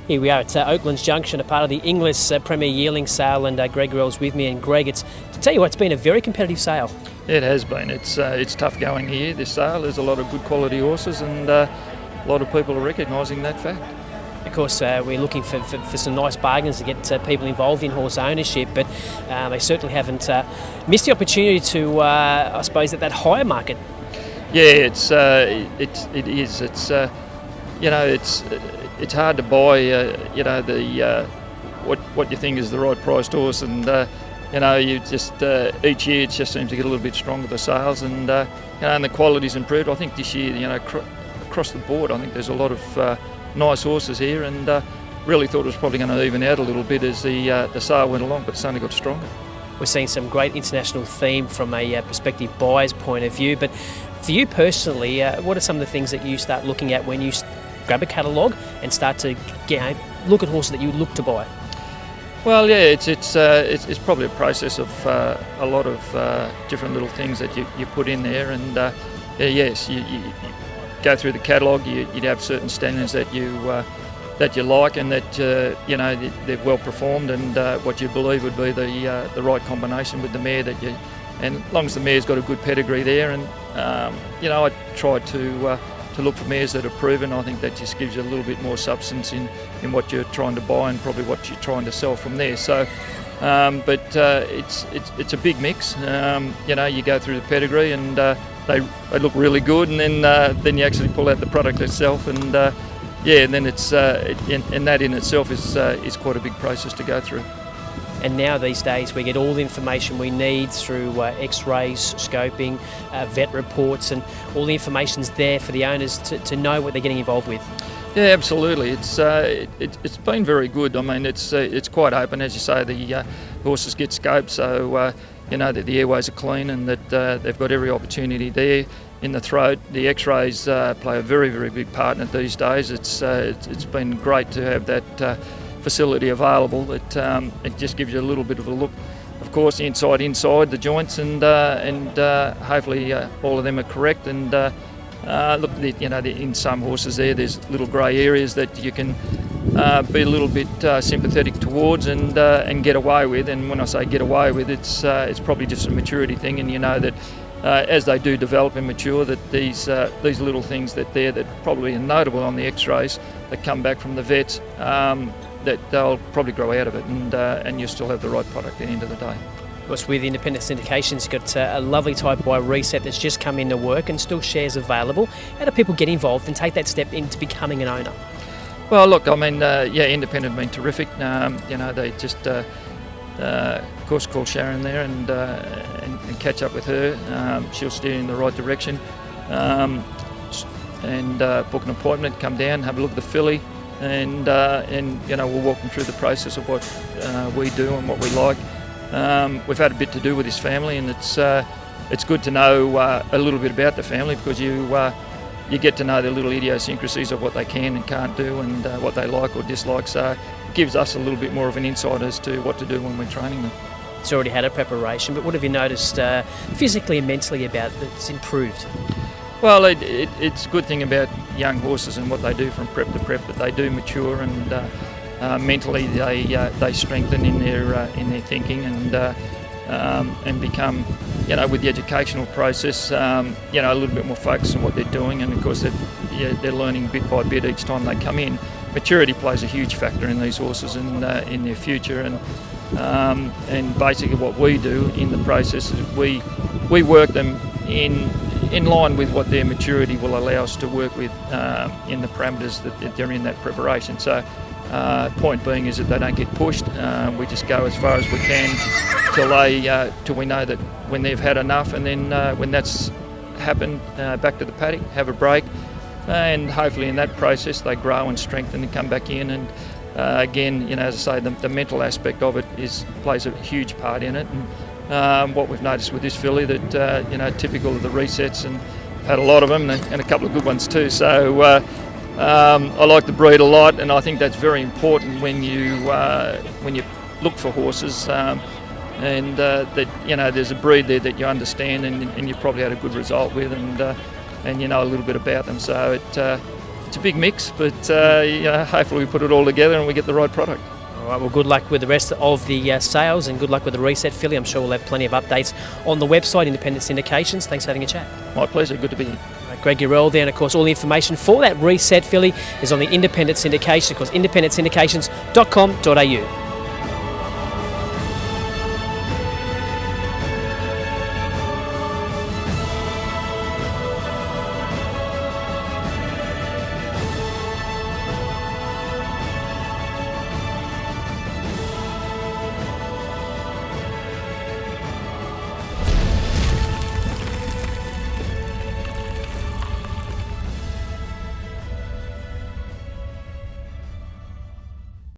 Here we are at Oaklands Junction, a part of the Inglis Premier Yearling Sale, and Greg Eurell's with me. And Greg, to tell you what, it's been a very competitive sale. It has been. It's tough going here, this sale. There's a lot of good quality horses, and a lot of people are recognising that fact. Of course, we're looking for some nice bargains to get people involved in horse ownership, but they certainly haven't missed the opportunity to, I suppose, at that higher market. Yeah, it is. It's hard to buy, what you think is the right priced horse, and you just each year it just seems to get a little bit stronger, the sales, and and the quality's improved. I think this year, across the board, I think there's a lot of nice horses here, and really thought it was probably going to even out a little bit as the sale went along, but it's only got stronger. We're seeing some great international theme from a prospective buyer's point of view, but for you personally, what are some of the things that you start looking at when you grab a catalogue and start to look at horses that you look to buy? Well, yeah, it's probably a process of a lot of different little things that you put in there, and yes, you go through the catalogue. You'd have certain standards that you like, and that they're well performed, and what you believe would be the right combination with the mare and as long as the mare's got a good pedigree there, and I try to look for mares that are proven. I think that just gives you a little bit more substance in what you're trying to buy and probably what you're trying to sell from there. So, it's a big mix. You go through the pedigree, and they look really good, and then you actually pull out the product itself, and and then it's and that in itself is quite a big process to go through. And now these days we get all the information we need through x-rays, scoping, vet reports, and all the information's there for the owners to know what they're getting involved with. Yeah, absolutely. It's been very good. I mean, it's quite open, as you say. The horses get scoped, so that the airways are clean, and that they've got every opportunity there in the throat. The x-rays play a very, very big part in it these days. It's been great to have that facility available. It just gives you a little bit of a look, of course, inside the joints, and hopefully all of them are correct. And look, in some horses there's little grey areas that you can be a little bit sympathetic towards and get away with. And when I say get away with, it's probably just a maturity thing, and that as they do develop and mature, that these little things that probably are notable on the x-rays that come back from the vets, that they'll probably grow out of it, and you still have the right product at the end of the day. Of course, with independent syndications, you've got a lovely type by Reset that's just come into work and still shares available. How do people get involved and take that step into becoming an owner? Well, look, I mean, independent have been terrific. They just, of course, call Sharon there and catch up with her. She'll steer in the right direction, and book an appointment, come down, have a look at the filly, and we'll walk them through the process of what we do and what we like. We've had a bit to do with his family, and it's good to know a little bit about the family, because you get to know the little idiosyncrasies of what they can and can't do, and what they like or dislike. So it gives us a little bit more of an insight as to what to do when we're training them. It's already had a preparation, but what have you noticed physically and mentally about that's improved? Well, it's a good thing about young horses and what they do from prep to prep, that they do mature, and mentally they strengthen in their thinking, and become, with the educational process, a little bit more focused on what they're doing. And of course they're learning bit by bit each time they come in. Maturity plays a huge factor in these horses and in their future, and basically what we do in the process is we work them in line with what their maturity will allow us to work with in the parameters that they're in that preparation. So point being is that they don't get pushed. We just go as far as we can till we know that when they've had enough, and then when that's happened, back to the paddock, have a break, and hopefully in that process they grow and strengthen and come back in. And again, as I say, the mental aspect of it plays a huge part in it. And what we've noticed with this filly, that typical of the resets, and had a lot of them, and a couple of good ones too. So I like the breed a lot, and I think that's very important when you look for horses, and that there's a breed there that you understand, and you probably had a good result with, and you know a little bit about them. So it's a big mix, but hopefully we put it all together and we get the right product. All right, well, good luck with the rest of the sales and good luck with the reset filly. I'm sure we'll have plenty of updates on the website, Independent Syndications. Thanks for having a chat. My pleasure, good to be here. Greg Eurell there, and of course all the information for that reset filly is on the Independent Syndication, of course, independentsyndications.com.au.